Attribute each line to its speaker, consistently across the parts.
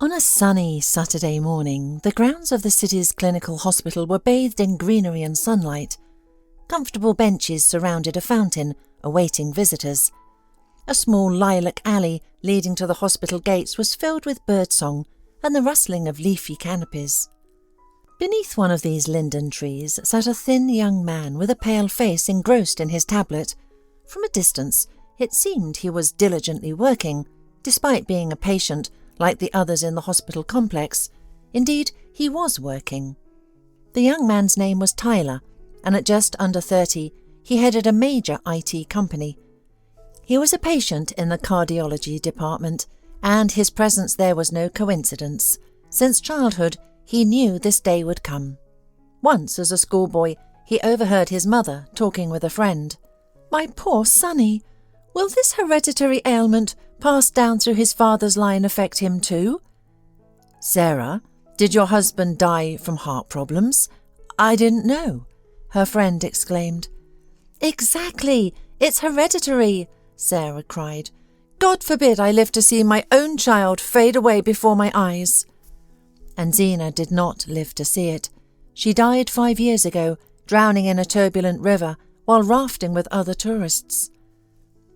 Speaker 1: On a sunny Saturday morning, the grounds of the city's clinical hospital were bathed in greenery and sunlight. Comfortable benches surrounded a fountain, awaiting visitors. A small lilac alley leading to the hospital gates was filled with birdsong and the rustling of leafy canopies. Beneath one of these linden trees sat a thin young man with a pale face engrossed in his tablet. From a distance, it seemed he was diligently working, despite being a patient like the others in the hospital complex. Indeed, he was working. The young man's name was Tyler, and at just under 30, he headed a major IT company. He was a patient in the cardiology department, and his presence there was no coincidence. Since childhood, he knew this day would come. Once, as a schoolboy, he overheard his mother talking with a friend. "My poor Sonny, will this hereditary ailment passed down through his father's line affect him too?" "Sarah, did your husband die from heart problems? I didn't know," her friend exclaimed. "Exactly, it's hereditary," Sarah cried. "God forbid I live to see my own child fade away before my eyes." And Zena did not live to see it. She died 5 years ago, drowning in a turbulent river while rafting with other tourists.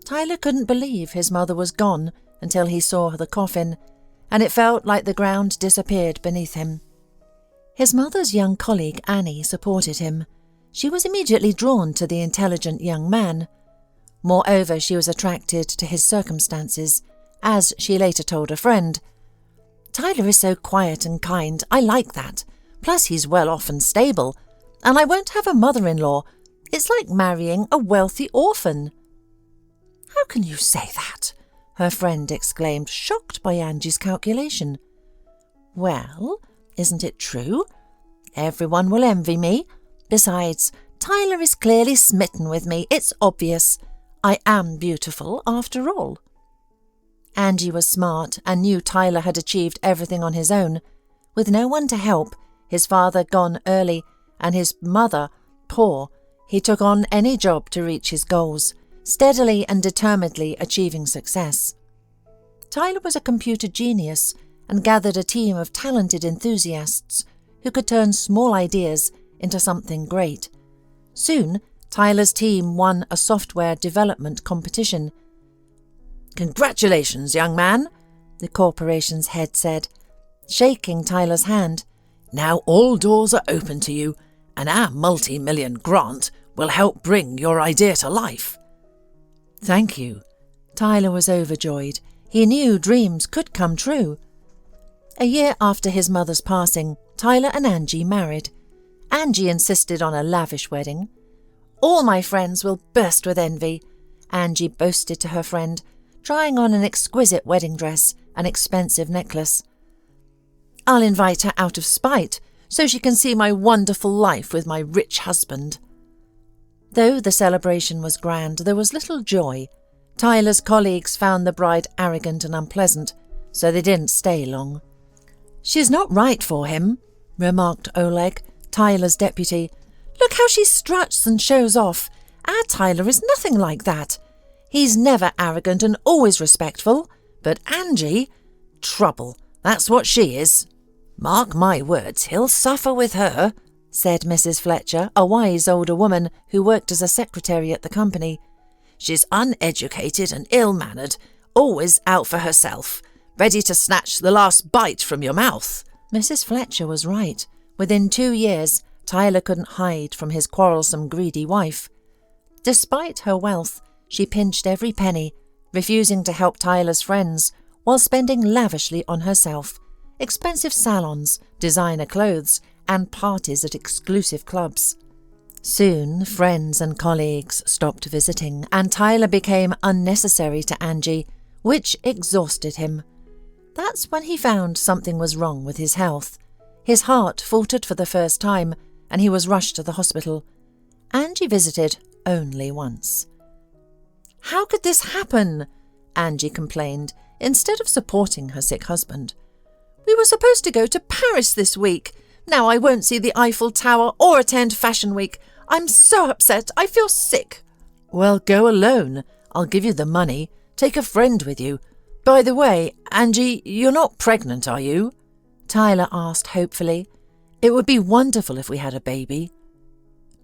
Speaker 1: Tyler couldn't believe his mother was gone until he saw the coffin, and it felt like the ground disappeared beneath him. His mother's young colleague Annie supported him. She was immediately drawn to the intelligent young man. Moreover, she was attracted to his circumstances, as she later told a friend. "Tyler is so quiet and kind, I like that. Plus he's well off and stable, and I won't have a mother-in-law. It's like marrying a wealthy orphan." "How can you say that?" her friend exclaimed, shocked by Angie's calculation. "Well, isn't it true? Everyone will envy me. Besides, Tyler is clearly smitten with me. It's obvious. I am beautiful, after all." Angie was smart and knew Tyler had achieved everything on his own. With no one to help, his father gone early, and his mother poor, he took on any job to reach his goals, steadily and determinedly achieving success. Tyler was a computer genius and gathered a team of talented enthusiasts who could turn small ideas into something great. Soon, Tyler's team won a software development competition. "Congratulations, young man," the corporation's head said, shaking Tyler's hand. "Now all doors are open to you, and our multi-million grant will help bring your idea to life." "Thank you." Tyler was overjoyed. He knew dreams could come true. A year after his mother's passing, Tyler and Angie married. Angie insisted on a lavish wedding. "All my friends will burst with envy," Angie boasted to her friend, trying on an exquisite wedding dress, an expensive necklace. "I'll invite her out of spite, so she can see my wonderful life with my rich husband." Though the celebration was grand, there was little joy. Tyler's colleagues found the bride arrogant and unpleasant, so they didn't stay long. "She's not right for him," remarked Oleg, Tyler's deputy. "Look how she struts and shows off. Our Tyler is nothing like that. He's never arrogant and always respectful. But Angie, trouble, that's what she is. Mark my words, he'll suffer with her," said Mrs. Fletcher, a wise older woman who worked as a secretary at the company. "She's uneducated and ill-mannered, always out for herself, ready to snatch the last bite from your mouth." Mrs. Fletcher was right. Within 2 years, Tyler couldn't hide from his quarrelsome, greedy wife. Despite her wealth, she pinched every penny, refusing to help Tyler's friends while spending lavishly on herself. Expensive salons, designer clothes, and parties at exclusive clubs. Soon, friends and colleagues stopped visiting, and Tyler became unnecessary to Angie, which exhausted him. That's when he found something was wrong with his health. His heart faltered for the first time, and he was rushed to the hospital. Angie visited only once. "How could this happen?" Angie complained, instead of supporting her sick husband. "We were supposed to go to Paris this week. Now I won't see the Eiffel Tower or attend Fashion Week. I'm so upset, I feel sick." "Well, go alone. I'll give you the money. Take a friend with you. By the way, Angie, you're not pregnant, are you? Tyler asked hopefully. It would be wonderful if we had a baby.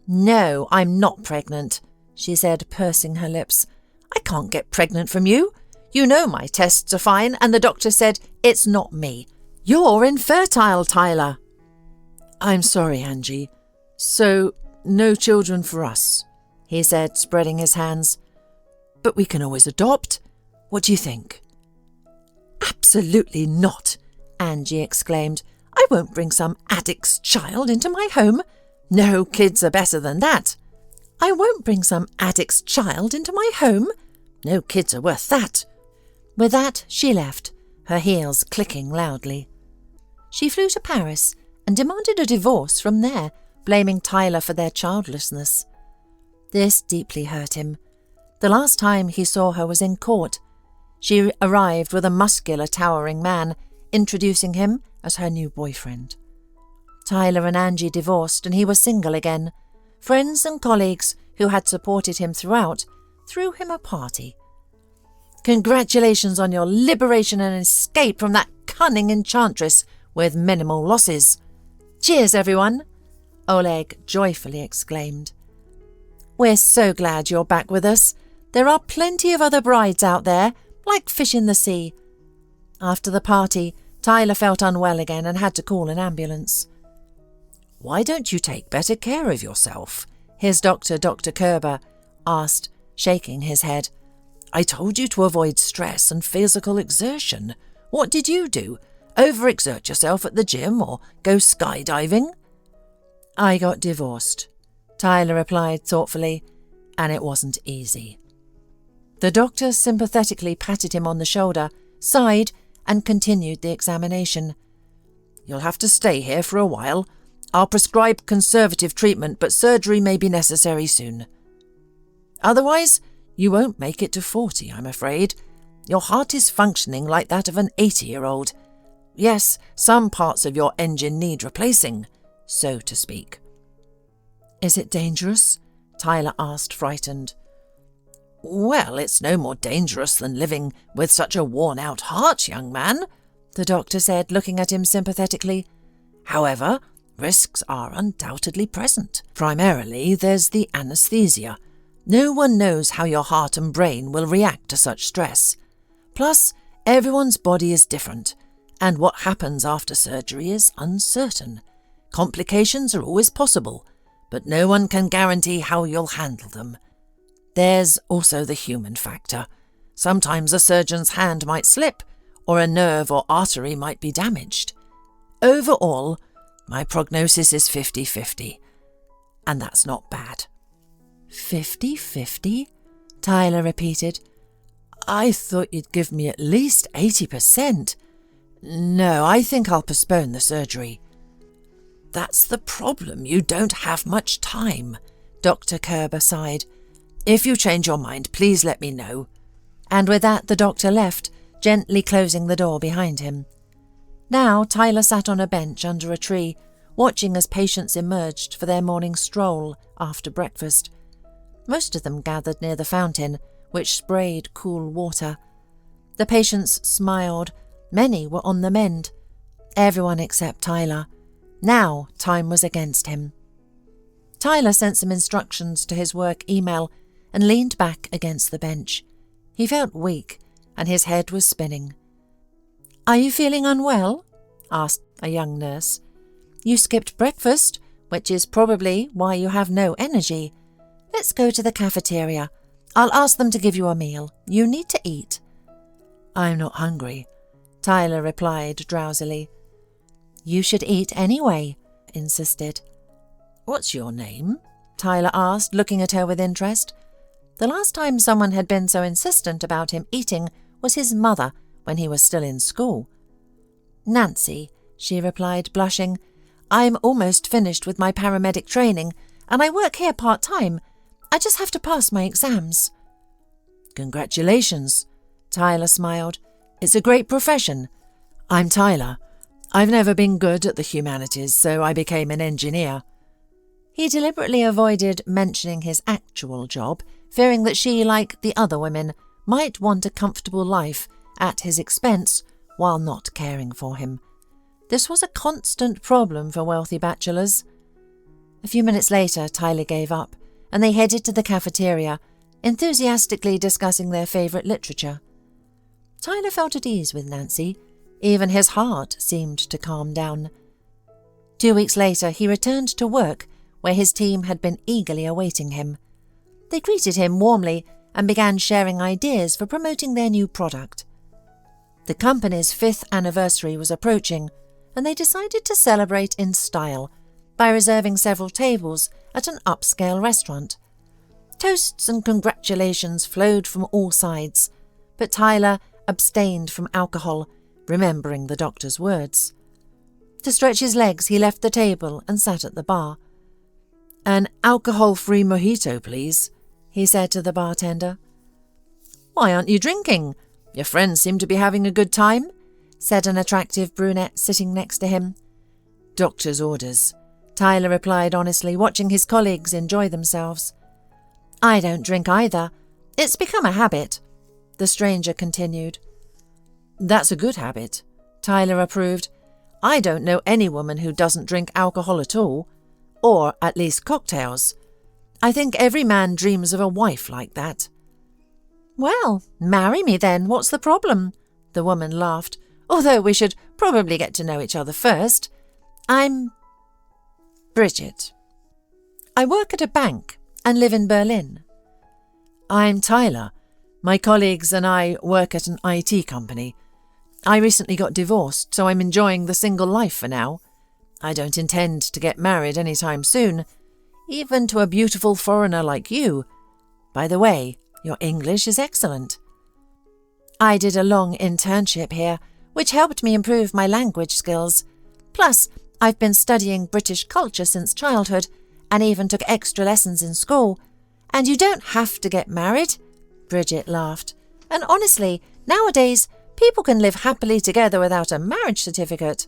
Speaker 1: No, I'm not pregnant, she said, pursing her lips. I can't get pregnant from you. You know my tests are fine, and the doctor said it's not me. You're infertile, Tyler. I'm sorry, Angie. So, no children for us, he said, spreading his hands. But we can always adopt. What do you think? Absolutely not, Angie exclaimed. I won't bring some addict's child into my home. No kids are better than that. I won't bring some addict's child into my home. No kids are worth that. With that, she left, her heels clicking loudly. She flew to Paris and demanded a divorce from there, blaming Tyler for their childlessness. This deeply hurt him. The last time he saw her was in court. She arrived with a muscular, towering man, introducing him as her new boyfriend. Tyler and Angie divorced and he was single again. Friends and colleagues who had supported him throughout threw him a party. Congratulations on your liberation and escape from that cunning enchantress with minimal losses. Cheers, everyone, Oleg joyfully exclaimed. We're so glad you're back with us. There are plenty of other brides out there, like fish in the sea. After the party, Tyler felt unwell again and had to call an ambulance. Why don't you take better care of yourself? His doctor, Dr. Kerber, asked, shaking his head. I told you to avoid stress and physical exertion. What did you do? Overexert yourself at the gym or go skydiving? I got divorced, Tyler replied thoughtfully, and it wasn't easy. The doctor sympathetically patted him on the shoulder, sighed, and continued the examination. You'll have to stay here for a while. I'll prescribe conservative treatment, but surgery may be necessary soon. Otherwise, you won't make it to 40, I'm afraid. Your heart is functioning like that of an 80-year-old. Yes, some parts of your engine need replacing, so to speak. Is it dangerous? Tyler asked, frightened. Well, it's no more dangerous than living with such a worn-out heart, young man, the doctor said, looking at him sympathetically. However, risks are undoubtedly present. Primarily, there's the anesthesia. No one knows how your heart and brain will react to such stress. Plus, everyone's body is different, and what happens after surgery is uncertain. Complications are always possible, but no one can guarantee how you'll handle them. There's also the human factor. Sometimes a surgeon's hand might slip, or a nerve or artery might be damaged. Overall, my prognosis is 50-50, and that's not bad. 50-50? Tyler repeated. I thought you'd give me at least 80%. No, I think I'll postpone the surgery. That's the problem. You don't have much time, Dr. Kerber sighed. If you change your mind, please let me know. And with that, the doctor left, gently closing the door behind him. Now Tyler sat on a bench under a tree, watching as patients emerged for their morning stroll after breakfast. Most of them gathered near the fountain, which sprayed cool water. The patients smiled. Many were on the mend. Everyone except Tyler. Now time was against him. Tyler sent some instructions to his work email and leaned back against the bench. He felt weak, and his head was spinning. Are you feeling unwell? Asked a young nurse. You skipped breakfast, which is probably why you have no energy. Let's go to the cafeteria. I'll ask them to give you a meal. You need to eat. I'm not hungry, Tyler replied drowsily. You should eat anyway, insisted. What's your name? Tyler asked, looking at her with interest. The last time someone had been so insistent about him eating was his mother when he was still in school. Nancy, she replied, blushing. I'm almost finished with my paramedic training, and I work here part-time. I just have to pass my exams. Congratulations, Tyler smiled. It's a great profession. I'm Tyler. I've never been good at the humanities, so I became an engineer. He deliberately avoided mentioning his actual job, fearing that she, like the other women, might want a comfortable life at his expense while not caring for him. This was a constant problem for wealthy bachelors. A few minutes later, Tyler gave up, and they headed to the cafeteria, enthusiastically discussing their favourite literature. Tyler felt at ease with Nancy. Even his heart seemed to calm down. 2 weeks later, he returned to work, where his team had been eagerly awaiting him. They greeted him warmly and began sharing ideas for promoting their new product. The company's 5th anniversary was approaching, and they decided to celebrate in style by reserving several tables at an upscale restaurant. Toasts and congratulations flowed from all sides, but Tyler abstained from alcohol, remembering the doctor's words. To stretch his legs, he left the table and sat at the bar. "An alcohol-free mojito, please," he said to the bartender. "Why aren't you drinking? Your friends seem to be having a good time," said an attractive brunette sitting next to him. "Doctor's orders," Tyler replied honestly, watching his colleagues enjoy themselves. "I don't drink either. It's become a habit," the stranger continued. "That's a good habit," Tyler approved. "I don't know any woman who doesn't drink alcohol at all, or at least cocktails. I think every man dreams of a wife like that." "Well, marry me then, what's the problem?" the woman laughed, "although we should probably get to know each other first. I'm Bridget. I work at a bank and live in Berlin." "I'm Tyler. My colleagues and I work at an IT company. I recently got divorced, so I'm enjoying the single life for now. I don't intend to get married anytime soon, even to a beautiful foreigner like you. By the way, your English is excellent." "I did a long internship here, which helped me improve my language skills. Plus, I've been studying British culture since childhood and even took extra lessons in school. And you don't have to get married," Bridget laughed. "And honestly, nowadays, people can live happily together without a marriage certificate.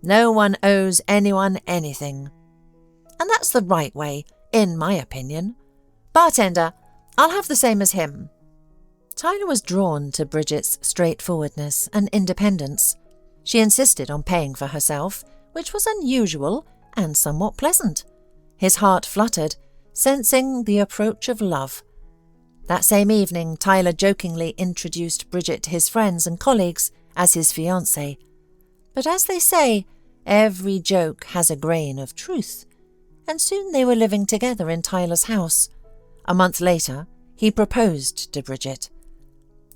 Speaker 1: No one owes anyone anything. And that's the right way, in my opinion. Bartender, I'll have the same as him." Tyler was drawn to Bridget's straightforwardness and independence. She insisted on paying for herself, which was unusual and somewhat pleasant. His heart fluttered, sensing the approach of love. That same evening, Tyler jokingly introduced Bridget to his friends and colleagues as his fiancée. But as they say, every joke has a grain of truth, and soon they were living together in Tyler's house. A month later, he proposed to Bridget.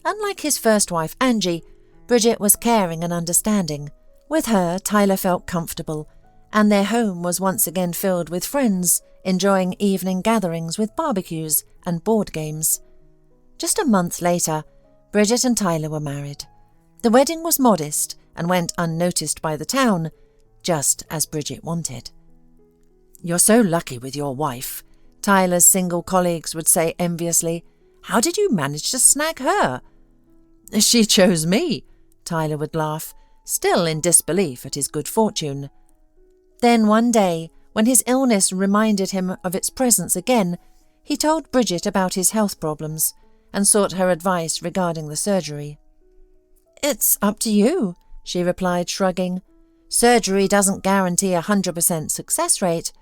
Speaker 1: Unlike his first wife, Angie, Bridget was caring and understanding. With her, Tyler felt comfortable, and their home was once again filled with friends, enjoying evening gatherings with barbecues and board games. Just a month later, Bridget and Tyler were married. The wedding was modest and went unnoticed by the town, just as Bridget wanted. "You're so lucky with your wife," Tyler's single colleagues would say enviously. "How did you manage to snag her?" "She chose me," Tyler would laugh, still in disbelief at his good fortune. Then one day, when his illness reminded him of its presence again, he told Bridget about his health problems and sought her advice regarding the surgery. "It's up to you," she replied, shrugging. "Surgery doesn't guarantee 100% success rate.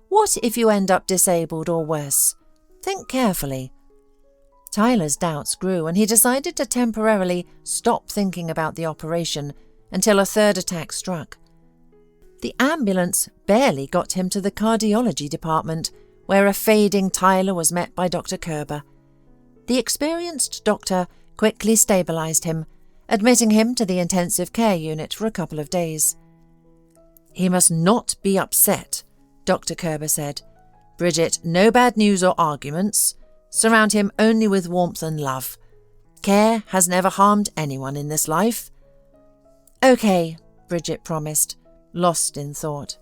Speaker 1: What if you end up disabled or worse? Think carefully." Tyler's doubts grew, and he decided to temporarily stop thinking about the operation until a third attack struck. The ambulance barely got him to the cardiology department, where a fading Tyler was met by Dr. Kerber. The experienced doctor quickly stabilized him, admitting him to the intensive care unit for a couple of days. "He must not be upset," Dr. Kerber said. "Bridget, no bad news or arguments. Surround him only with warmth and love. Care has never harmed anyone in this life." "Okay," Bridget promised, lost in thought.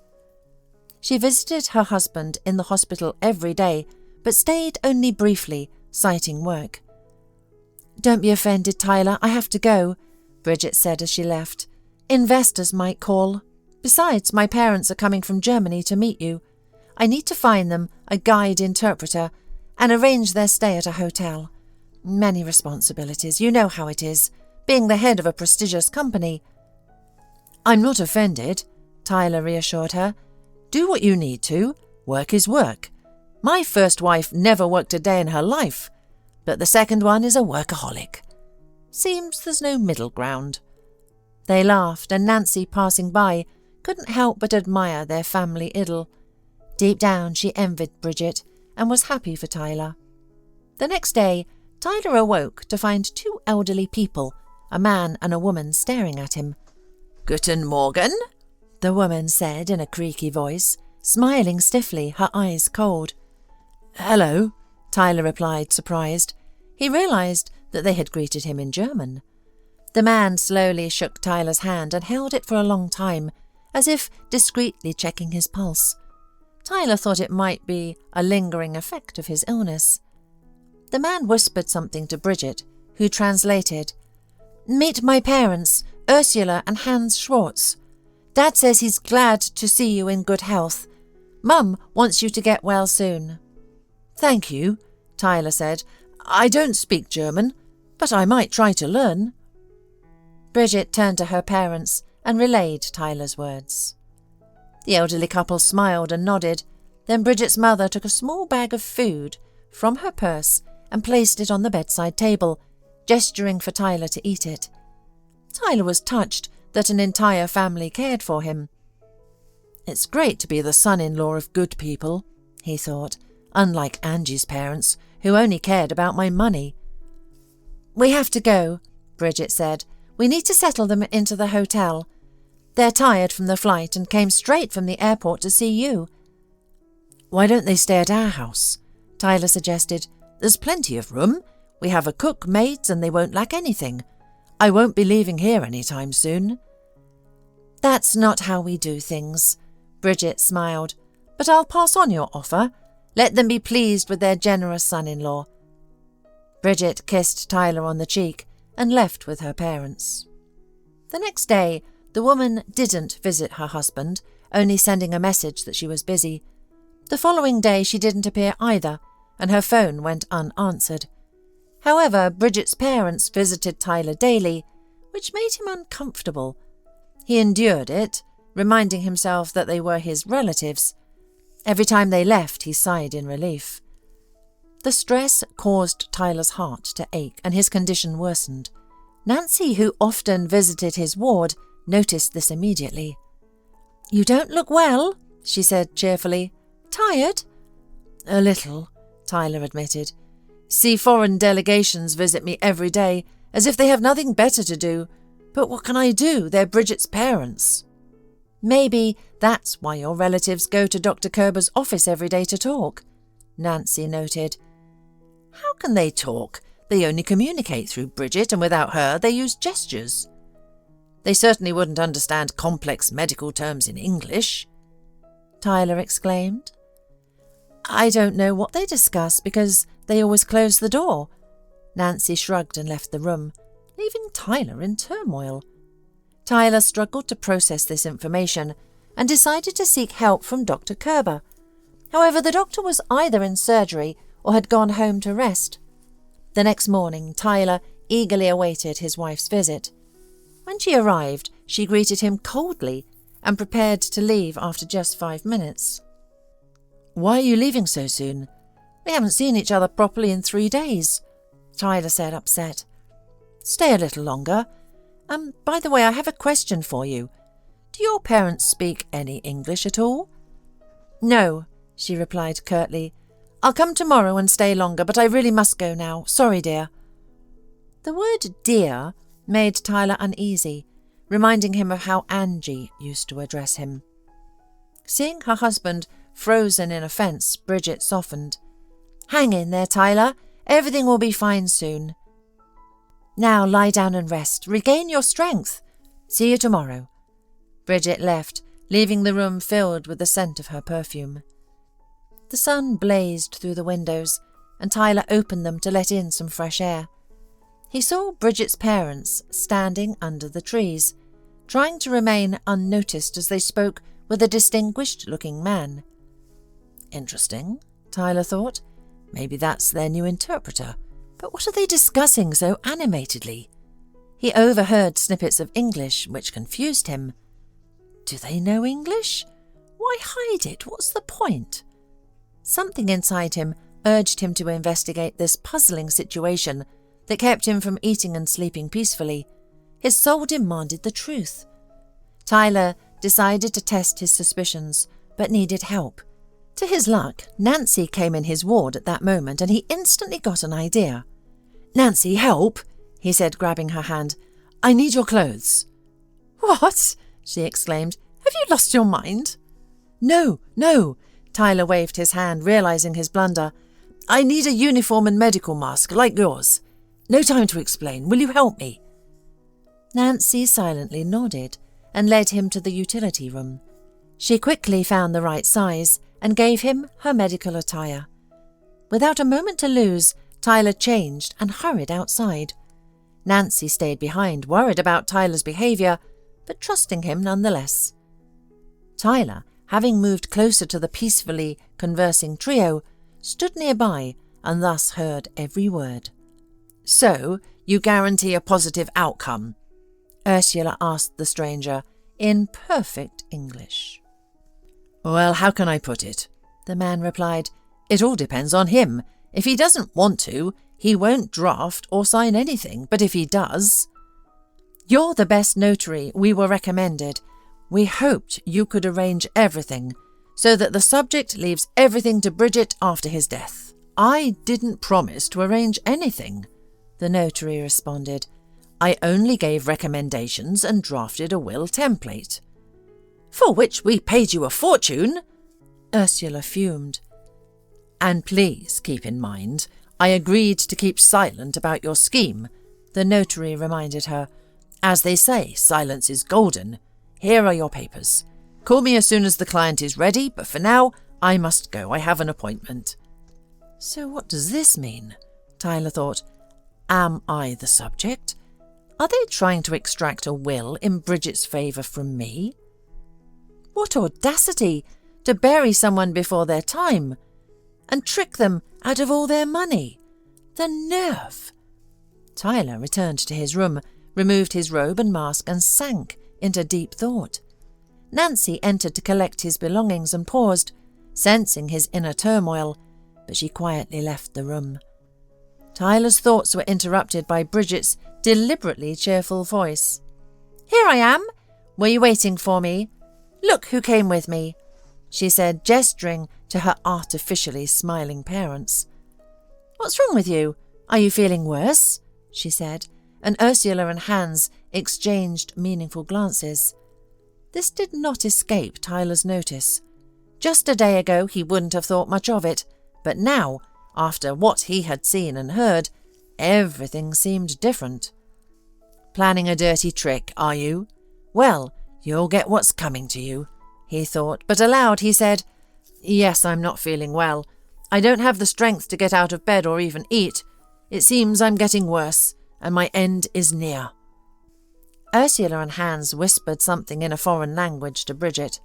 Speaker 1: She visited her husband in the hospital every day, but stayed only briefly, citing work. "Don't be offended, Tyler, I have to go," Bridget said as she left. "Investors might call. Besides, my parents are coming from Germany to meet you. I need to find them a guide interpreter and arrange their stay at a hotel. Many responsibilities, you know how it is, being the head of a prestigious company. "I'm not offended," Tyler reassured her. "Do what you need to. Work is work. My first wife never worked a day in her life, but the second one is a workaholic. Seems there's no middle ground." They laughed, and Nancy, passing by, couldn't help but admire their family idyll. Deep down she envied Bridget and was happy for Tyler. The next day, Tyler awoke to find two elderly people, a man and a woman, staring at him. "Guten Morgen," the woman said in a creaky voice, smiling stiffly, her eyes cold. "Hello," Tyler replied, surprised. He realized that they had greeted him in German. The man slowly shook Tyler's hand and held it for a long time, as if discreetly checking his pulse. Tyler thought it might be a lingering effect of his illness. The man whispered something to Bridget, who translated. "Meet my parents, Ursula and Hans Schwartz. Dad says he's glad to see you in good health. Mum wants you to get well soon." "Thank you," Tyler said. "I don't speak German, but I might try to learn." Bridget turned to her parents and relayed Tyler's words. The elderly couple smiled and nodded. Then Bridget's mother took a small bag of food from her purse and placed it on the bedside table, gesturing for Tyler to eat it. Tyler was touched that an entire family cared for him. "It's great to be the son-in-law of good people," he thought, unlike Angie's parents, who only cared about my money. "We have to go," Bridget said. "We need to settle them into the hotel. They're tired from the flight and came straight from the airport to see you." "Why don't they stay at our house?" Tyler suggested. "There's plenty of room. We have a cook, maids, and they won't lack anything. I won't be leaving here any time soon." "That's not how we do things," Bridget smiled. "But I'll pass on your offer. Let them be pleased with their generous son-in-law." Bridget kissed Tyler on the cheek and left with her parents. The next day, the woman didn't visit her husband, only sending a message that she was busy. The following day she didn't appear either, and her phone went unanswered. However, Bridget's parents visited Tyler daily, which made him uncomfortable. He endured it, reminding himself that they were his relatives. Every time they left, he sighed in relief. The stress caused Tyler's heart to ache, and his condition worsened. Nancy, who often visited his ward, noticed this immediately. "You don't look well," she said cheerfully. "Tired?" "A little," Tyler admitted. "See, foreign delegations visit me every day, as if they have nothing better to do. But what can I do? They're Bridget's parents." "Maybe that's why your relatives go to Dr. Kerber's office every day to talk," Nancy noted. "How can they talk? They only communicate through Bridget, and without her they use gestures." "They certainly wouldn't understand complex medical terms in English," Tyler exclaimed. "I don't know what they discuss because they always close the door." Nancy shrugged and left the room, leaving Tyler in turmoil. Tyler struggled to process this information and decided to seek help from Dr. Kerber. However, the doctor was either in surgery or had gone home to rest. The next morning, Tyler eagerly awaited his wife's visit. When she arrived, she greeted him coldly and prepared to leave after just 5 minutes. "Why are you leaving so soon? We haven't seen each other properly in 3 days," Tyler said, upset. "Stay a little longer. By the way, I have a question for you. Do your parents speak any English at all?" "No," she replied curtly. "I'll come tomorrow and stay longer, but I really must go now. Sorry, dear." The word dear made Tyler uneasy, reminding him of how Angie used to address him. Seeing her husband frozen in offence, Bridget softened. "Hang in there, Tyler. Everything will be fine soon. Now lie down and rest. Regain your strength. See you tomorrow." Bridget left, leaving the room filled with the scent of her perfume. The sun blazed through the windows, and Tyler opened them to let in some fresh air. He saw Bridget's parents standing under the trees, trying to remain unnoticed as they spoke with a distinguished-looking man. Interesting, Tyler thought. Maybe that's their new interpreter. But what are they discussing so animatedly? He overheard snippets of English, which confused him. Do they know English? Why hide it? What's the point? Something inside him urged him to investigate this puzzling situation that kept him from eating and sleeping peacefully. His soul demanded the truth. Tyler decided to test his suspicions, but needed help. To his luck, Nancy came in his ward at that moment, and he instantly got an idea. "Nancy, help!" he said, grabbing her hand. "I need your clothes." "What?" she exclaimed. "Have you lost your mind?" No. Tyler waved his hand, realizing his blunder. "I need a uniform and medical mask, like yours. No time to explain. Will you help me?" Nancy silently nodded and led him to the utility room. She quickly found the right size and gave him her medical attire. Without a moment to lose, Tyler changed and hurried outside. Nancy stayed behind, worried about Tyler's behaviour, but trusting him nonetheless. Tyler, having moved closer to the peacefully conversing trio, stood nearby and thus heard every word. "So, you guarantee a positive outcome?" Ursula asked the stranger in perfect English. "Well, how can I put it?" the man replied. "It all depends on him. If he doesn't want to, he won't draft or sign anything, but if he does—" "You're the best notary we were recommended. We hoped you could arrange everything, so that the subject leaves everything to Bridget after his death." "I didn't promise to arrange anything," the notary responded. "I only gave recommendations and drafted a will template." "For which we paid you a fortune!" Ursula fumed. "And please keep in mind, I agreed to keep silent about your scheme," the notary reminded her. "As they say, silence is golden. Here are your papers. Call me as soon as the client is ready, but for now, I must go. I have an appointment." So what does this mean? Tyler thought. Am I the subject? Are they trying to extract a will in Bridget's favour from me? What audacity to bury someone before their time and trick them out of all their money. The nerve! Tyler returned to his room, removed his robe and mask and sank into deep thought. Nancy entered to collect his belongings and paused, sensing his inner turmoil, but she quietly left the room. Tyler's thoughts were interrupted by Bridget's deliberately cheerful voice. "Here I am! Were you waiting for me? Look who came with me," she said, gesturing to her artificially smiling parents. "What's wrong with you? Are you feeling worse?" she said, and Ursula and Hans exchanged meaningful glances. This did not escape Tyler's notice. Just a day ago he wouldn't have thought much of it, but now, after what he had seen and heard, everything seemed different. "Planning a dirty trick, are you? Well, you'll get what's coming to you," he thought, but aloud he said, "Yes, I'm not feeling well. I don't have the strength to get out of bed or even eat. It seems I'm getting worse, and my end is near." Ursula and Hans whispered something in a foreign language to Bridget.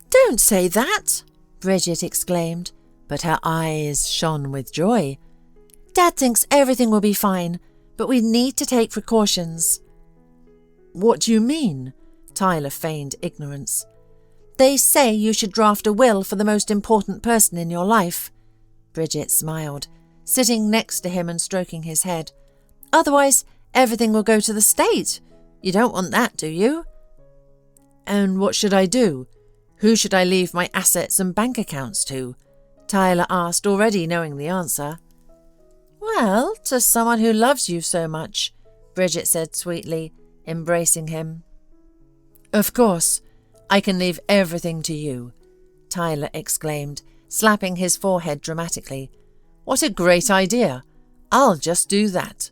Speaker 1: "Don't say that!" Bridget exclaimed, but her eyes shone with joy. "Dad thinks everything will be fine, but we need to take precautions." "What do you mean?" Tyler feigned ignorance. "They say you should draft a will for the most important person in your life." Bridget smiled, sitting next to him and stroking his head. "Otherwise, everything will go to the state. You don't want that, do you?" "And what should I do? Who should I leave my assets and bank accounts to?" Tyler asked, already knowing the answer. "Well, to someone who loves you so much," Bridget said sweetly, embracing him. "Of course, I can leave everything to you," Tyler exclaimed, slapping his forehead dramatically. "What a great idea! I'll just do that.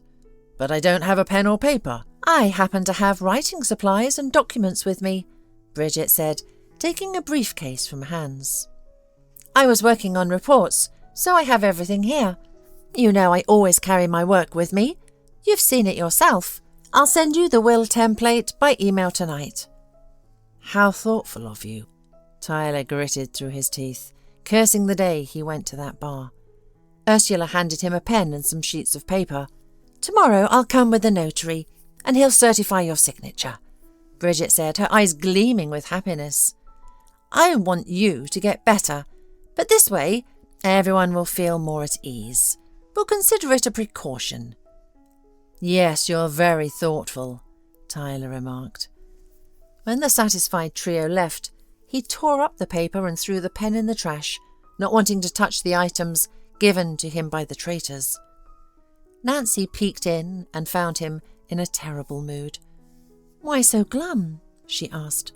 Speaker 1: But I don't have a pen or paper." "I happen to have writing supplies and documents with me," Bridget said, taking a briefcase from Hans. "I was working on reports, so I have everything here. You know I always carry my work with me. You've seen it yourself. I'll send you the will template by email tonight." "How thoughtful of you," Tyler gritted through his teeth, cursing the day he went to that bar. Ursula handed him a pen and some sheets of paper. "Tomorrow I'll come with the notary. and he'll certify your signature," Bridget said, her eyes gleaming with happiness. "I want you to get better, but this way everyone will feel more at ease. We'll consider it a precaution." "Yes, you're very thoughtful," Tyler remarked. When the satisfied trio left, he tore up the paper and threw the pen in the trash, not wanting to touch the items given to him by the traitors. Nancy peeked in and found him in a terrible mood. "Why so glum?" she asked.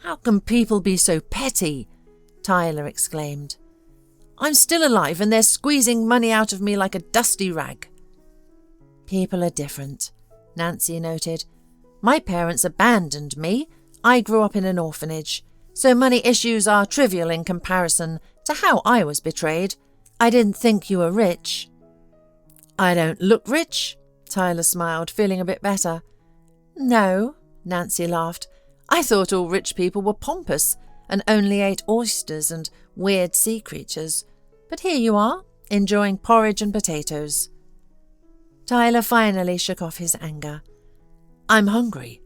Speaker 1: "How can people be so petty?" Tyler exclaimed. "I'm still alive and they're squeezing money out of me like a dusty rag." "People are different," Nancy noted. "My parents abandoned me. I grew up in an orphanage, so money issues are trivial in comparison to how I was betrayed. I didn't think you were rich." "I don't look rich," Tyler smiled, feeling a bit better. "No," Nancy laughed. "I thought all rich people were pompous and only ate oysters and weird sea creatures. But here you are, enjoying porridge and potatoes." Tyler finally shook off his anger. "I'm hungry.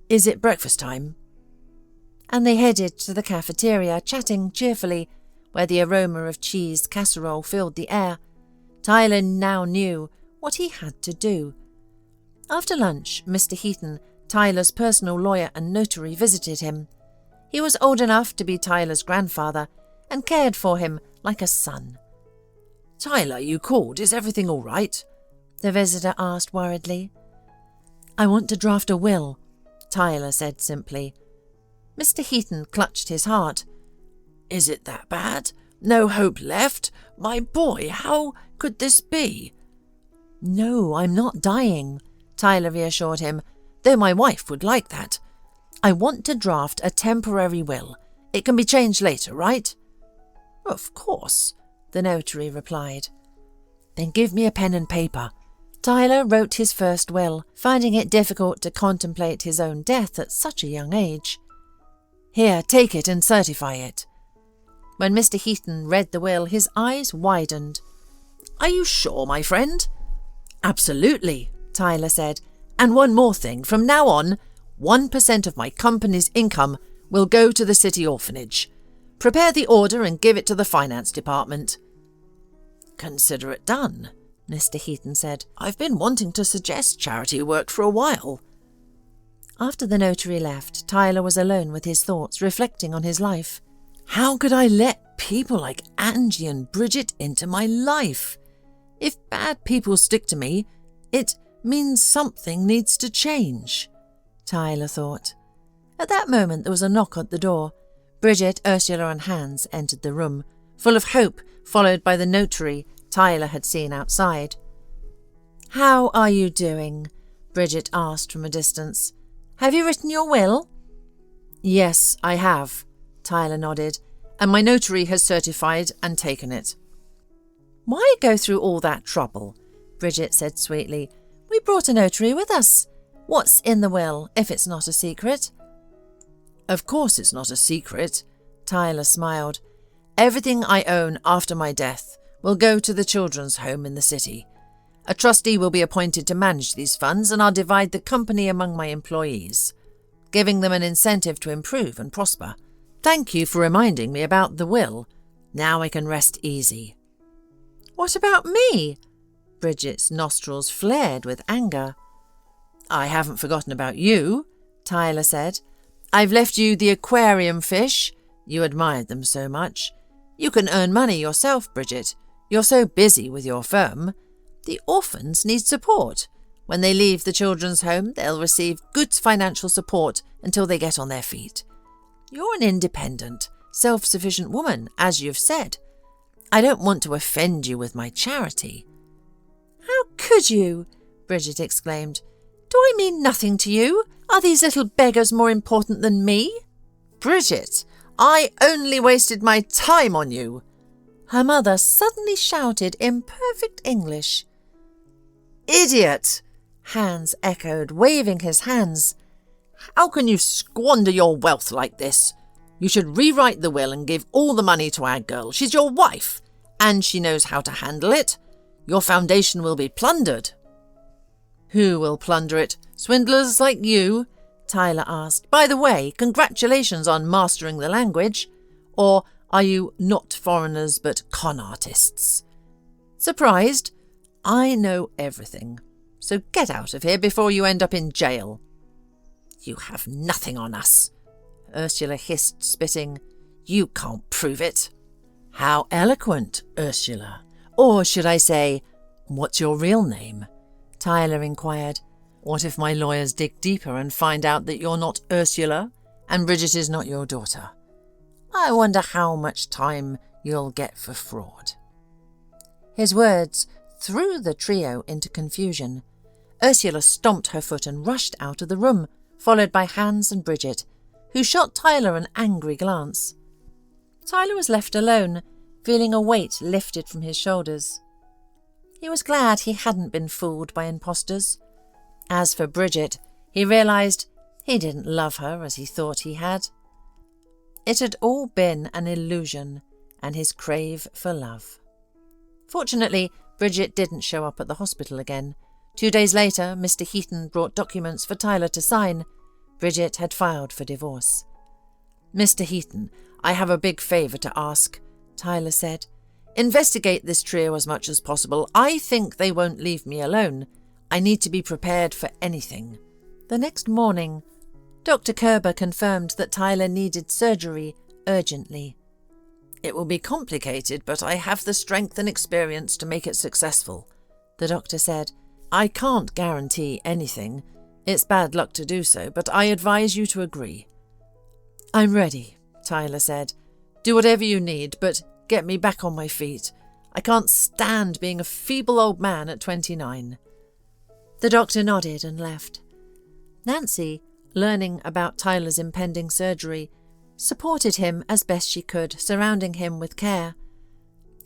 Speaker 1: Is it breakfast time?" And they headed to the cafeteria, chatting cheerfully, where the aroma of cheese casserole filled the air. Tyler now knew what he had to do. After lunch, Mr. Heaton, Tyler's personal lawyer and notary, visited him. He was old enough to be Tyler's grandfather and cared for him like a son. "Tyler, you called. Is everything all right?" the visitor asked worriedly. "I want to draft a will," Tyler said simply. Mr. Heaton clutched his heart. "Is it that bad? No hope left? My boy, how could this be?" "No, I'm not dying," Tyler reassured him, "though my wife would like that. I want to draft a temporary will. It can be changed later, right?" "Of course," the notary replied. "Then give me a pen and paper." Tyler wrote his first will, finding it difficult to contemplate his own death at such a young age. "Here, take it and certify it." When Mr. Heaton read the will, his eyes widened. "Are you sure, my friend?" "Absolutely," Tyler said. "And one more thing, from now on, 1% of my company's income will go to the city orphanage. Prepare the order and give it to the finance department." "Consider it done," Mr. Heaton said. "I've been wanting to suggest charity work for a while." After the notary left, Tyler was alone with his thoughts, reflecting on his life. How could I let people like Angie and Bridget into my life? If bad people stick to me, it means something needs to change, Tyler thought. At that moment there was a knock at the door. Bridget, Ursula and Hans entered the room, full of hope, followed by the notary Tyler had seen outside. "How are you doing?" Bridget asked from a distance. "Have you written your will?" "Yes, I have," Tyler nodded, "and my notary has certified and taken it." "Why go through all that trouble?" Bridget said sweetly. "We brought a notary with us. What's in the will, if it's not a secret?" "Of course it's not a secret," Tyler smiled. "Everything I own after my death will go to the children's home in the city. A trustee will be appointed to manage these funds, and I'll divide the company among my employees, giving them an incentive to improve and prosper. Thank you for reminding me about the will. Now I can rest easy." "What about me?" Bridget's nostrils flared with anger. "I haven't forgotten about you," Tyler said. "I've left you the aquarium fish. You admired them so much. You can earn money yourself, Bridget. You're so busy with your firm. The orphans need support. When they leave the children's home, they'll receive good financial support until they get on their feet. You're an independent, self-sufficient woman, as you've said. I don't want to offend you with my charity." "How could you?" Bridget exclaimed. "Do I mean nothing to you? Are these little beggars more important than me?" "Bridget, I only wasted my time on you," her mother suddenly shouted in perfect English. "Idiot!" Hans echoed, waving his hands. "How can you squander your wealth like this? You should rewrite the will and give all the money to our girl. She's your wife, and she knows how to handle it. Your foundation will be plundered." "Who will plunder it?
Speaker 2: Swindlers like you? Tyler asked. By the way, congratulations on mastering the language. Or are you not foreigners but con artists? Surprised? I know everything. So get out of here before you end up in jail. You have nothing on us, Ursula hissed, spitting. You can't prove it. How eloquent, Ursula. Or should I say, what's your real name? Tyler inquired. What if my lawyers dig deeper and find out that you're not Ursula and Bridget is not your daughter? I wonder how much time you'll get for fraud. His words threw the trio into confusion. Ursula stomped her foot and rushed out of the room, followed by Hans and Bridget, who shot Tyler an angry glance. Tyler was left alone, feeling a weight lifted from his shoulders. He was glad he hadn't been fooled by impostors. As for Bridget, he realised he didn't love her as he thought he had. It had all been an illusion and his crave for love. Fortunately, Bridget didn't show up at the hospital again. 2 days later, Mr. Heaton brought documents for Tyler to sign. Bridget had filed for divorce. Mr. Heaton, I have a big favour to ask, Tyler said. Investigate this trio as much as possible. I think they won't leave me alone. I need to be prepared for anything. The next morning, Dr. Kerber confirmed that Tyler needed surgery urgently. It will be complicated, but I have the strength and experience to make it successful, the doctor said. I can't guarantee anything. It's bad luck to do so, but I advise you to agree. I'm ready, Tyler said. Do whatever you need, but get me back on my feet. I can't stand being a feeble old man at 29. The doctor nodded and left. Nancy, learning about Tyler's impending surgery, supported him as best she could, surrounding him with care.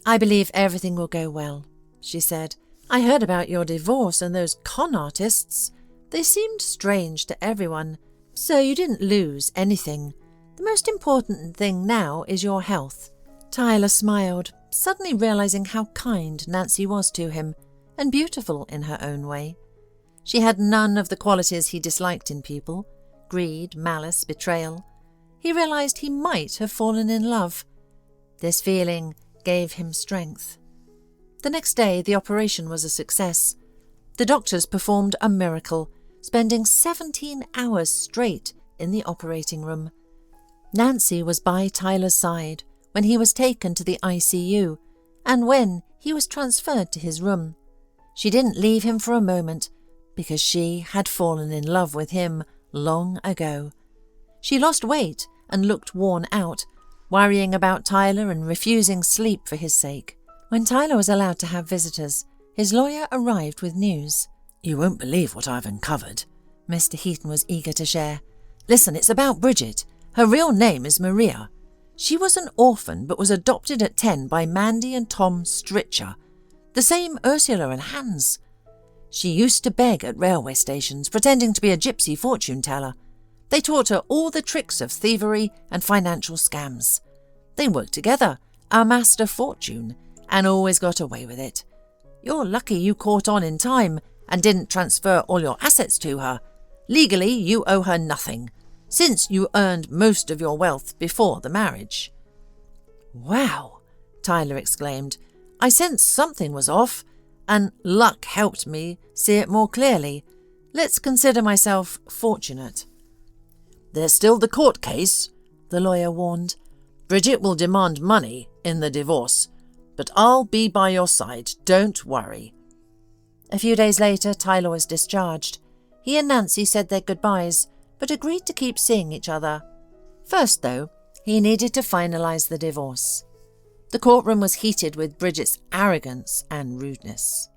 Speaker 2: I believe everything will go well, she said. I heard about your divorce and those con artists. They seemed strange to everyone, so you didn't lose anything. The most important thing now is your health. Tyler smiled, suddenly realising how kind Nancy was to him, and beautiful in her own way. She had none of the qualities he disliked in people: greed, malice, betrayal. He realised he might have fallen in love. This feeling gave him strength. The next day, the operation was a success. The doctors performed a miracle, spending 17 hours straight in the operating room. Nancy was by Tyler's side when he was taken to the ICU and when he was transferred to his room. She didn't leave him for a moment because she had fallen in love with him long ago. She lost weight and looked worn out, worrying about Tyler and refusing sleep for his sake. When Tyler was allowed to have visitors, his lawyer arrived with news. You won't believe what I've uncovered, Mr. Heaton was eager to share. Listen, it's about Bridget. Her real name is Maria. She was an orphan but was adopted at 10 by Mandy and Tom Stritcher, the same Ursula and Hans. She used to beg at railway stations, pretending to be a gypsy fortune teller. They taught her all the tricks of thievery and financial scams. They worked together, amassed a fortune, and always got away with it. You're lucky you caught on in time and didn't transfer all your assets to her. Legally, you owe her nothing, since you earned most of your wealth before the marriage. Wow, Tyler exclaimed. I sensed something was off, and luck helped me see it more clearly. Let's consider myself fortunate. There's still the court case, the lawyer warned. Bridget will demand money in the divorce, but I'll be by your side, don't worry. A few days later, Tyler was discharged. He and Nancy said their goodbyes, but agreed to keep seeing each other. First, though, he needed to finalise the divorce. The courtroom was heated with Bridget's arrogance and rudeness.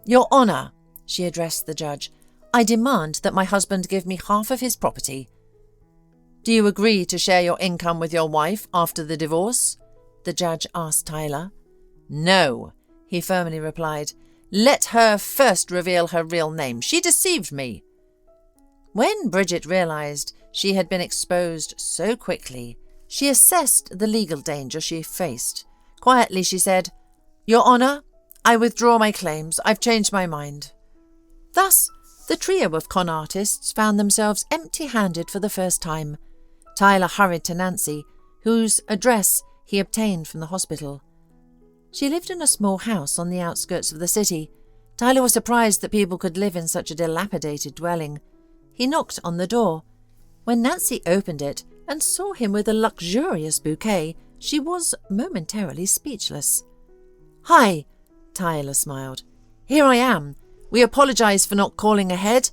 Speaker 2: Your Honour, she addressed the judge, I demand that my husband give me half of his property. Do you agree to share your income with your wife after the divorce? The judge asked Tyler. No, he firmly replied. Let her first reveal her real name. She deceived me. When Bridget realised she had been exposed so quickly, she assessed the legal danger she faced. Quietly she said, Your Honour, I withdraw my claims. I've changed my mind. Thus, The trio of con artists found themselves empty-handed for the first time. Tyler hurried to Nancy, whose address he obtained from the hospital. She lived in a small house on the outskirts of the city. Tyler was surprised that people could live in such a dilapidated dwelling. He knocked on the door. When Nancy opened it and saw him with a luxurious bouquet, she was momentarily speechless. "Hi," Tyler smiled. "Here I am. We apologise for not calling ahead.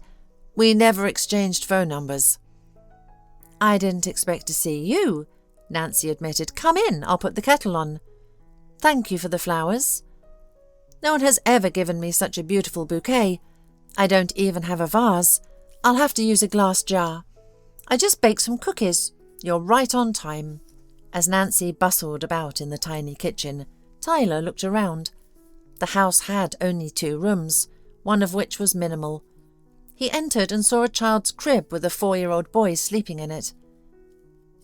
Speaker 2: We never exchanged phone numbers." "I didn't expect to see you," Nancy admitted. "Come in, I'll put the kettle on." "Thank you for the flowers." "No one has ever given me such a beautiful bouquet. I don't even have a vase. I'll have to use a glass jar. I just baked some cookies. You're right on time." As Nancy bustled about in the tiny kitchen, Tyler looked around. The house had only 2 rooms, one of which was minimal. He entered and saw a child's crib with a 4-year-old boy sleeping in it.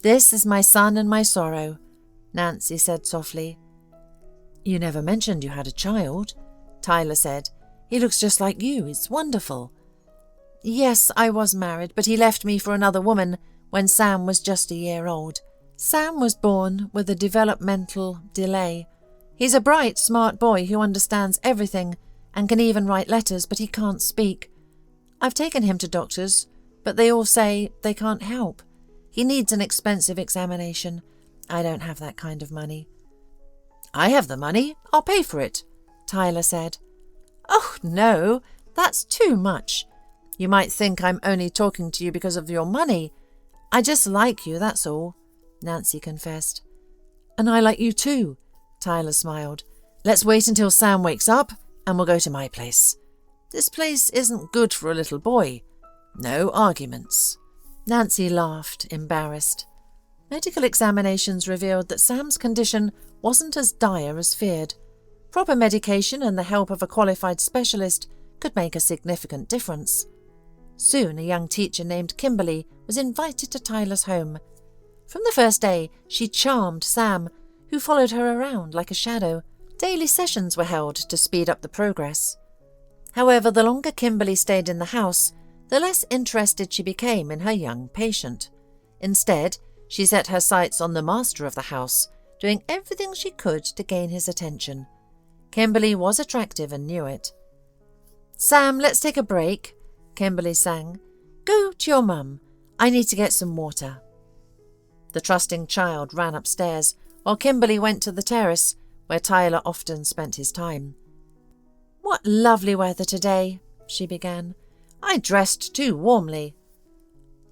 Speaker 2: "This is my son and my sorrow," Nancy said softly. "You never mentioned you had a child," Tyler said. "He looks just like you. It's wonderful." "Yes, I was married, but he left me for another woman when Sam was just a year old. Sam was born with a developmental delay. He's a bright, smart boy who understands everything and can even write letters, but he can't speak. I've taken him to doctors, but they all say they can't help. He needs an expensive examination. I don't have that kind of money." "I have the money. I'll pay for it," Tyler said. "Oh, no, that's too much. You might think I'm only talking to you because of your money. I just like you, that's all," Nancy confessed. "And I like you too," Tyler smiled. "Let's wait until Sam wakes up and we'll go to my place. This place isn't good for a little boy. No arguments." Nancy laughed, embarrassed. Medical examinations revealed that Sam's condition wasn't as dire as feared. Proper medication and the help of a qualified specialist could make a significant difference. Soon a young teacher named Kimberly was invited to Tyler's home. From the first day, she charmed Sam, who followed her around like a shadow. Daily sessions were held to speed up the progress. However, the longer Kimberly stayed in the house, the less interested she became in her young patient. Instead, she set her sights on the master of the house, doing everything she could to gain his attention. Kimberly was attractive and knew it. "Sam, let's take a break," Kimberly sang. "Go to your mum. I need to get some water." The trusting child ran upstairs, while Kimberly went to the terrace, where Tyler often spent his time. "What lovely weather today," she began. "I dressed too warmly."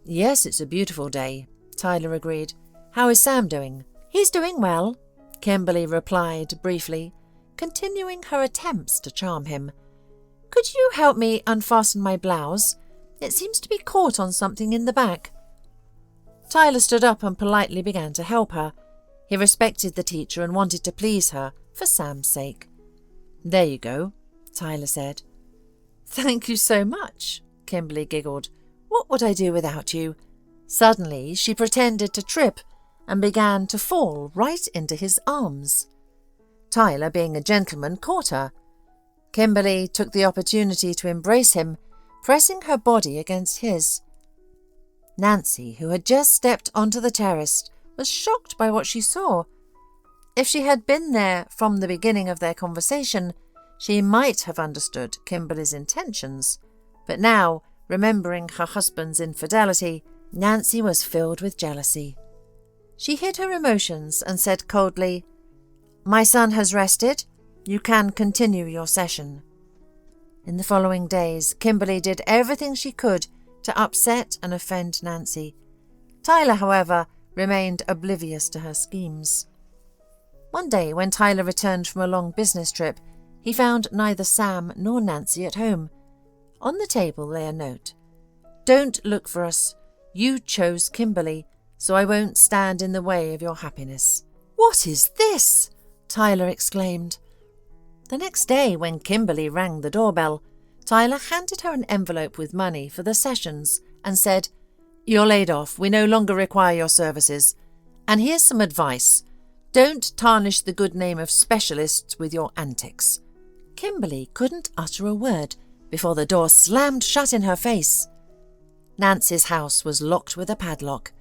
Speaker 2: "Yes, it's a beautiful day," Tyler agreed. "How is Sam doing?" "He's doing well," Kimberly replied briefly, continuing her attempts to charm him. "Could you help me unfasten my blouse? It seems to be caught on something in the back." Tyler stood up and politely began to help her. He respected the teacher and wanted to please her for Sam's sake. "There you go," Tyler said. "Thank you so much," Kimberly giggled. "What would I do without you?" Suddenly, she pretended to trip and began to fall right into his arms. Tyler, being a gentleman, caught her. Kimberly took the opportunity to embrace him, pressing her body against his. Nancy, who had just stepped onto the terrace, was shocked by what she saw. If she had been there from the beginning of their conversation, she might have understood Kimberly's intentions. But now, remembering her husband's infidelity, Nancy was filled with jealousy. She hid her emotions and said coldly, "My son has rested. You can continue your session." In the following days, Kimberly did everything she could to upset and offend Nancy. Tyler, however, remained oblivious to her schemes. One day, when Tyler returned from a long business trip, he found neither Sam nor Nancy at home. On the table lay a note. "Don't look for us. You chose Kimberly, so I won't stand in the way of your happiness." "What is this?" Tyler exclaimed. The next day, when Kimberly rang the doorbell, Tyler handed her an envelope with money for the sessions and said, "You're laid off. We no longer require your services. And here's some advice. Don't tarnish the good name of specialists with your antics." Kimberly couldn't utter a word,
Speaker 1: before the door slammed shut in her face. Nancy's house was locked with a padlock.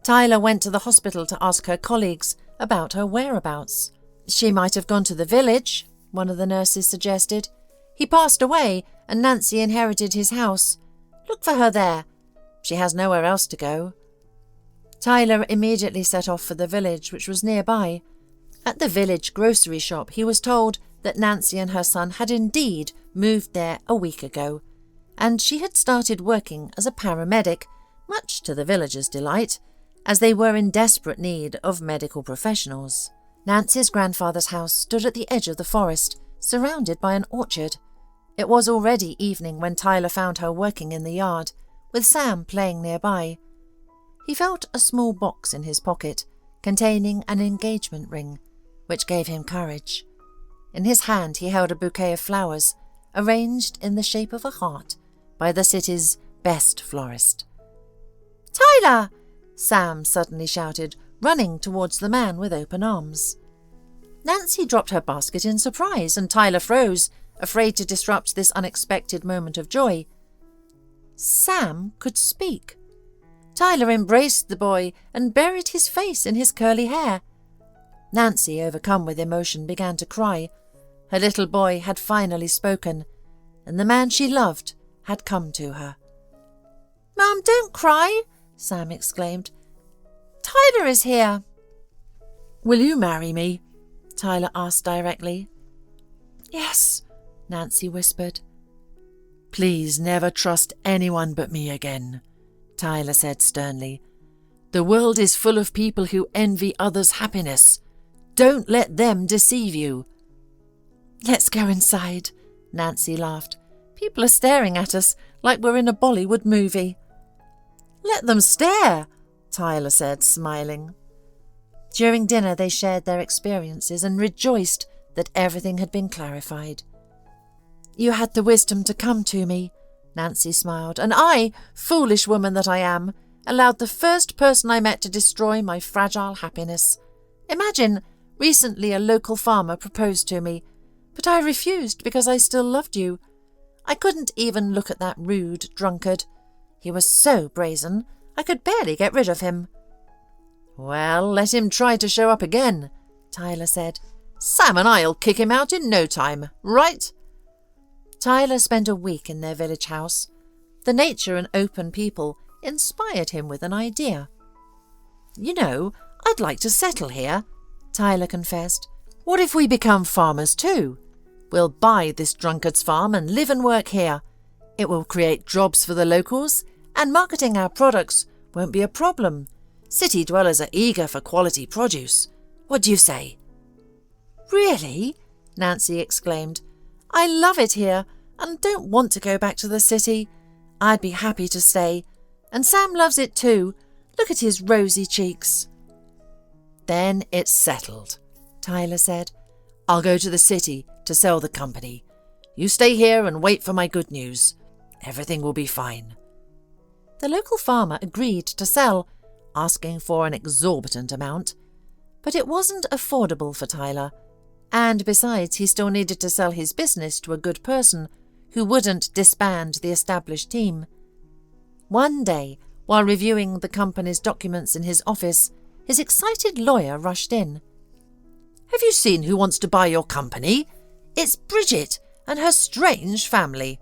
Speaker 1: Tyler went to the hospital to ask her colleagues about her whereabouts. She might have gone to the village, one of the nurses suggested. He passed away and Nancy inherited his house. Look for her there. She has nowhere else to go. Tyler immediately set off for the village, which was nearby. At the village grocery shop, he was told that Nancy and her son had indeed moved there a week ago, and she had started working as a paramedic, much to the villagers' delight, as they were in desperate need of medical professionals. Nancy's grandfather's house stood at the edge of the forest, surrounded by an orchard. It was already evening when Tyler found her working in the yard, with Sam playing nearby. He felt a small box in his pocket, containing an engagement ring, which gave him courage. In his hand he held a bouquet of flowers, arranged in the shape of a heart by the city's best florist. "Tyler!" Sam suddenly shouted, running towards the man with open arms. Nancy dropped her basket in surprise, and Tyler froze, afraid to disrupt this unexpected moment of joy. Sam could speak. Tyler embraced the boy and buried his face in his curly hair. Nancy, overcome with emotion, began to cry. Her little boy had finally spoken, and the man she loved had come to her. "Mum, don't cry," Sam exclaimed. "Tyler is here." "Will you marry me?" Tyler asked directly. "Yes," Nancy whispered. "Please never trust anyone but me again," Tyler said sternly. "The world is full of people who envy others' happiness. Don't let them deceive you." "Let's go inside," Nancy laughed. "People are staring at us like we're in a Bollywood movie." "Let them stare," Tyler said, smiling. During dinner they shared their experiences and rejoiced that everything had been clarified. "You had the wisdom to come to me," Nancy smiled, "and I, foolish woman that I am, allowed the first person I met to destroy my fragile happiness. Imagine, recently a local farmer proposed to me, but I refused because I still loved you. I couldn't even look at that rude drunkard. He was so brazen, I could barely get rid of him." "Well, let him try to show up again," Tyler said. "Sam and I'll kick him out in no time, right?" Tyler spent a week in their village house. The nature and open people inspired him with an idea. "You know, I'd like to settle here," Tyler confessed. "What if we become farmers too? We'll buy this drunkard's farm and live and work here. It will create jobs for the locals, and marketing our products won't be a problem. City dwellers are eager for quality produce. What do you say?" "Really?" Nancy exclaimed. "I love it here and don't want to go back to the city. I'd be happy to stay. And Sam loves it too. Look at his rosy cheeks." "Then it's settled," Tyler said. "I'll go to the city to sell the company. You stay here and wait for my good news. Everything will be fine." The local farmer agreed to sell, asking for an exorbitant amount. But it wasn't affordable for Tyler. And besides, he still needed to sell his business to a good person who wouldn't disband the established team. One day, while reviewing the company's documents in his office, his excited lawyer rushed in. "Have you seen who wants to buy your company? It's Bridget and her strange family,"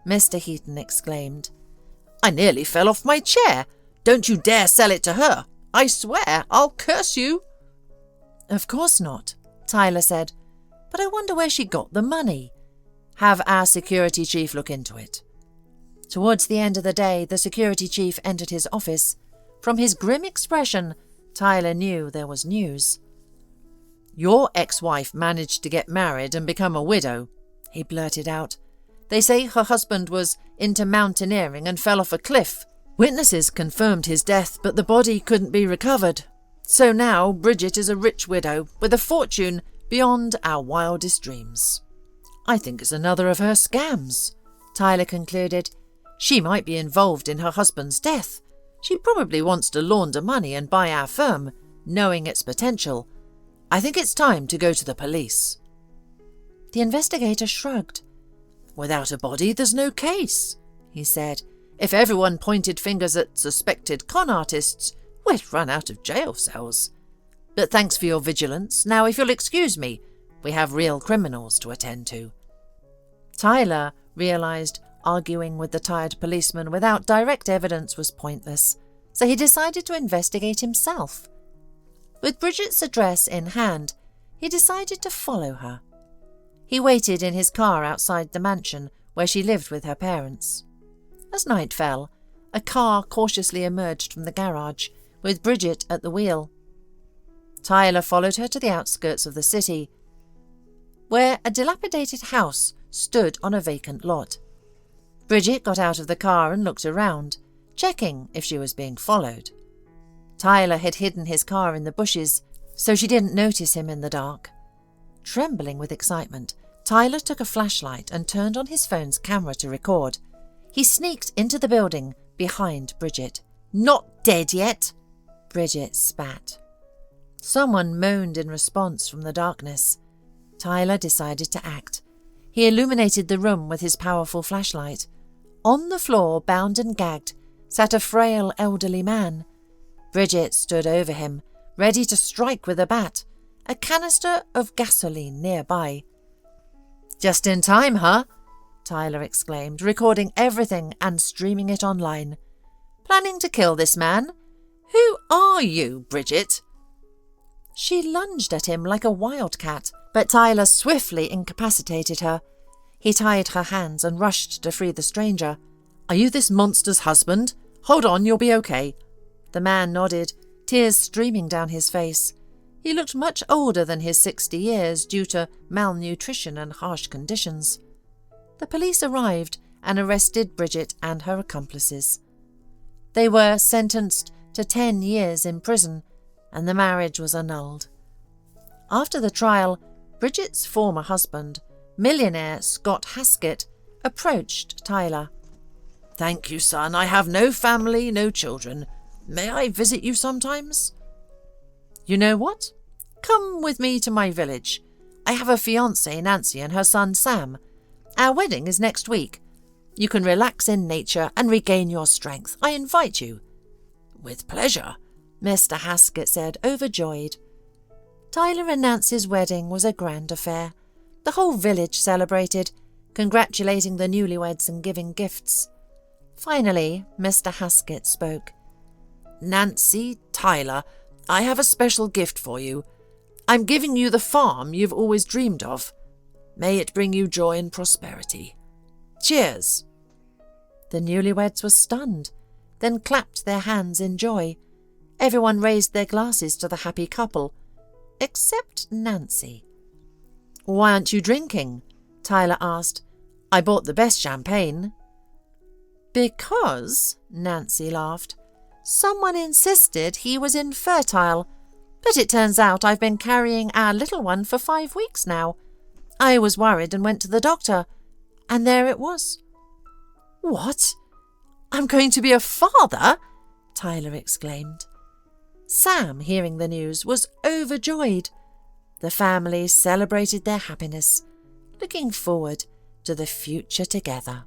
Speaker 1: Mr. Heaton exclaimed. "I nearly fell off my chair. Don't you dare sell it to her. I swear I'll curse you." "Of course not," Tyler said, "but I wonder where she got the money. Have our security chief look into it." Towards the end of the day, the security chief entered his office. From his grim expression, Tyler knew there was news. "Your ex-wife managed to get married and become a widow," he blurted out. "They say her husband was into mountaineering and fell off a cliff. Witnesses confirmed his death, but the body couldn't be recovered. So now Bridget is a rich widow with a fortune beyond our wildest dreams. I think it's another of her scams," Tyler concluded. "She might be involved in her husband's death. She probably wants to launder money and buy our firm, knowing its potential. I think it's time to go to the police." The investigator shrugged.
Speaker 2: Without a body, there's no case, he said. If everyone pointed fingers at suspected con artists, we'd run out of jail cells. But thanks for your vigilance. Now, if you'll excuse me, we have real criminals to attend to. Tyler realised arguing with the tired policeman without direct evidence was pointless, so he decided to investigate himself. With Bridget's address in hand, he decided to follow her. He waited in his car outside the mansion where she lived with her parents. As night fell, a car cautiously emerged from the garage, with Bridget at the wheel. Tyler followed her to the outskirts of the city, where a dilapidated house stood on a vacant lot. Bridget got out of the car and looked around, checking if she was being followed. Tyler had hidden his car in the bushes, so she didn't notice him in the dark. Trembling with excitement, Tyler took a flashlight and turned on his phone's camera to record. He sneaked into the building behind Bridget. "Not dead yet?" Bridget spat. Someone moaned in response from the darkness. Tyler decided to act. He illuminated the room with his powerful flashlight. On the floor, bound and gagged, sat a frail elderly man. Bridget stood over him, ready to strike with a bat, a canister of gasoline nearby. "Just in time, huh?" Tyler exclaimed, recording everything and streaming it online. "Planning to kill this man? Who are you, Bridget?" She lunged at him like a wildcat, but Tyler swiftly incapacitated her. He tied her hands and rushed to free the stranger. "Are you this monster's husband? Hold on, you'll be okay." The man nodded, tears streaming down his face. He looked much older than his 60 years due to malnutrition and harsh conditions. The police arrived and arrested Bridget and her accomplices. They were sentenced to 10 years in prison, and the marriage was annulled. After the trial, Bridget's former husband, millionaire Scott Haskett, approached Tyler. "Thank you, son. I have no family, no children. May I visit you sometimes?" "You know what? Come with me to my village. I have a fiancée, Nancy, and her son, Sam. Our wedding is next week. You can relax in nature and regain your strength. I invite you." "With pleasure," Mr. Haskett said, overjoyed. Tyler and Nancy's wedding was a grand affair. The whole village celebrated, congratulating the newlyweds and giving gifts. Finally, Mr. Haskett spoke. "Nancy, Tyler, I have a special gift for you. I'm giving you the farm you've always dreamed of. May it bring you joy and prosperity. Cheers." The newlyweds were stunned, then clapped their hands in joy. Everyone raised their glasses to the happy couple, except Nancy. "Why aren't you drinking?" Tyler asked. "I bought the best champagne." "Because," Nancy laughed, "someone insisted he was infertile, but it turns out I've been carrying our little one for 5 weeks now. I was worried and went to the doctor, and there it was." "What? I'm going to be a father?" Tyler exclaimed. Sam, hearing the news, was overjoyed. The family celebrated their happiness, looking forward to the future together.